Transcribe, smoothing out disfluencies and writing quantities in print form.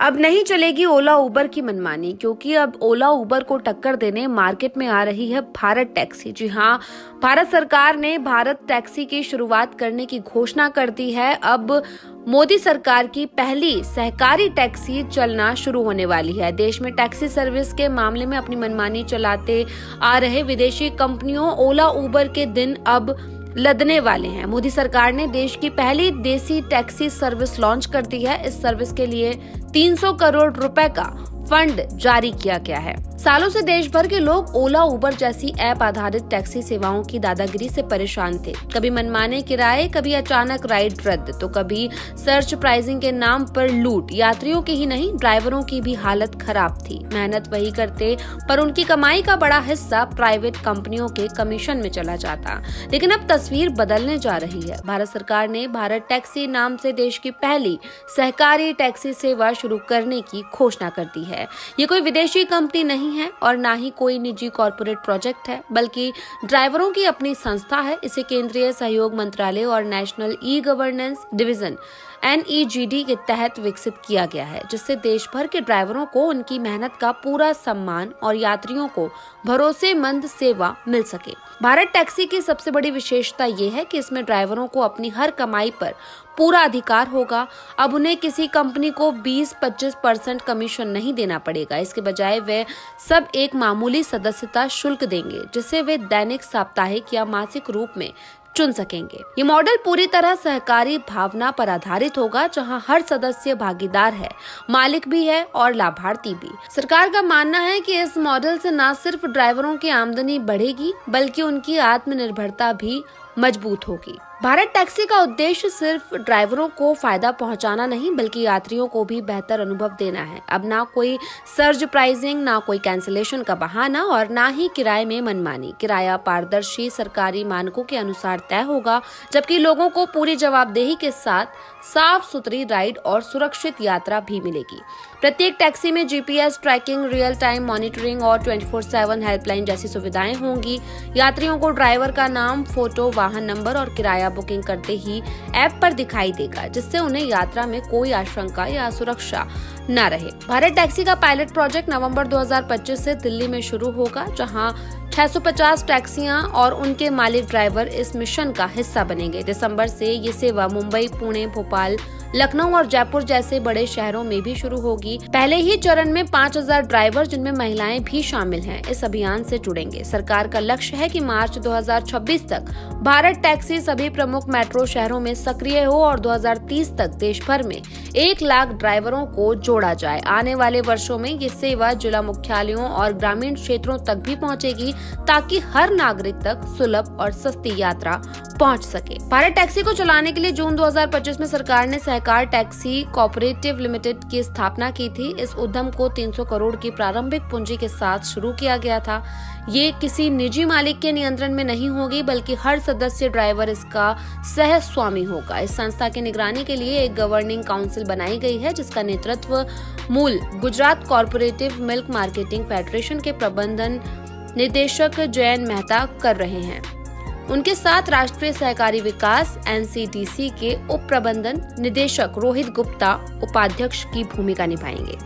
अब नहीं चलेगी ओला उबर की मनमानी, क्योंकि अब ओला उबर को टक्कर देने मार्केट में आ रही है भारत टैक्सी। जी हां, भारत सरकार ने भारत टैक्सी की शुरुआत करने की घोषणा कर दी है। अब मोदी सरकार की पहली सहकारी टैक्सी चलना शुरू होने वाली है। देश में टैक्सी सर्विस के मामले में अपनी मनमानी चलाते आ रहे विदेशी कंपनियों ओला उबर के दिन अब लदने वाले हैं। मोदी सरकार ने देश की पहली देसी टैक्सी सर्विस लॉन्च कर दी है। इस सर्विस के लिए 300 करोड़ रुपए का फंड जारी किया गया है। सालों से देश भर के लोग ओला उबर जैसी ऐप आधारित टैक्सी सेवाओं की दादागिरी से परेशान थे। कभी मनमाने किराए, कभी अचानक राइड रद्द, तो कभी सर्च प्राइसिंग के नाम पर लूट। यात्रियों की ही नहीं, ड्राइवरों की भी हालत खराब थी। मेहनत वही करते, पर उनकी कमाई का बड़ा हिस्सा प्राइवेट कंपनियों के कमीशन में चला जाता। लेकिन अब तस्वीर बदलने जा रही है। भारत सरकार ने भारत टैक्सी नाम से देश की पहली सहकारी टैक्सी सेवा शुरू करने की घोषणा कर दी है। ये कोई विदेशी कंपनी नहीं है और ना ही कोई निजी कॉर्पोरेट प्रोजेक्ट है, बल्कि ड्राइवरों की अपनी संस्था है। इसे केंद्रीय सहयोग मंत्रालय और national e governance division NEGD के तहत विकसित किया गया है, जिससे देश भर के ड्राइवरों को उनकी मेहनत का पूरा सम्मान और यात्रियों को भरोसेमंद सेवा मिल सके। भारत टैक्सी की सबसे बड़ी विशेषता ये है कि इसमें ड्राइवरों को अपनी हर कमाई पर पूरा अधिकार होगा। अब उन्हें किसी कंपनी को 20-25% कमीशन नहीं देना पड़ेगा। इसके बजाय वे सब एक मामूली सदस्यता शुल्क देंगे, जिसे वे दैनिक, साप्ताहिक या मासिक रूप में चुन सकेंगे। ये मॉडल पूरी तरह सहकारी भावना पर आधारित होगा, जहां हर सदस्य भागीदार है, मालिक भी है और लाभार्थी भी। सरकार का मानना है कि इस मॉडल से न सिर्फ ड्राइवरों की आमदनी बढ़ेगी, बल्कि उनकी आत्मनिर्भरता भी मजबूत होगी। भारत टैक्सी का उद्देश्य सिर्फ ड्राइवरों को फायदा पहुंचाना नहीं, बल्कि यात्रियों को भी बेहतर अनुभव देना है। अब ना कोई सर्ज प्राइसिंग, ना कोई कैंसिलेशन का बहाना और ना ही किराए में मनमानी। किराया पारदर्शी सरकारी मानकों के अनुसार तय होगा, जबकि लोगों को पूरी जवाबदेही के साथ साफ सुथरी राइड और सुरक्षित यात्रा भी मिलेगी। प्रत्येक टैक्सी में GPS tracking, real time monitoring और 24/7 हेल्पलाइन जैसी सुविधाएं होंगी। यात्रियों को ड्राइवर का नाम, फोटो, वाहन नंबर और किराया बुकिंग करते ही ऐप पर दिखाई देगा, जिससे उन्हें यात्रा में कोई आशंका या असुरक्षा न रहे। भारत टैक्सी का पायलट प्रोजेक्ट नवंबर 2025 से दिल्ली में शुरू होगा, जहां 650 टैक्सियां और उनके मालिक ड्राइवर इस मिशन का हिस्सा बनेंगे। दिसंबर से ये सेवा मुंबई, पुणे, भोपाल, लखनऊ और जयपुर जैसे बड़े शहरों में भी शुरू होगी। पहले ही चरण में 5000 ड्राइवर, जिनमें महिलाएं भी शामिल हैं, इस अभियान से जुड़ेंगे। सरकार का लक्ष्य है कि मार्च 2026 तक भारत टैक्सी सभी प्रमुख मेट्रो शहरों में सक्रिय हो और 2030 तक देश भर में 1 लाख ड्राइवरों को जोड़ा जाए। आने वाले वर्षों में ये सेवा जिला मुख्यालयों और ग्रामीण क्षेत्रों तक भी पहुंचेगी, ताकि हर नागरिक तक सुलभ और सस्ती यात्रा पहुंच सके। भारत टैक्सी को चलाने के लिए जून 2025 में सरकार ने सहकार टैक्सी कोऑपरेटिव लिमिटेड की स्थापना की थी। इस उद्यम को 300 करोड़ की प्रारंभिक पूंजी के साथ शुरू किया गया था। ये किसी निजी मालिक के नियंत्रण में नहीं होगी, बल्कि हर सदस्य ड्राइवर इसका सह स्वामी होगा। इस संस्था की निगरानी के लिए एक गवर्निंग काउंसिल बनाई गई है, जिसका नेतृत्व मूल Gujarat corporative milk marketing federation के प्रबंधन निदेशक जयंत मेहता कर रहे हैं। उनके साथ राष्ट्रीय सहकारी विकास NCDC के उप प्रबंधन निदेशक रोहित गुप्ता उपाध्यक्ष की भूमिका निभाएंगे।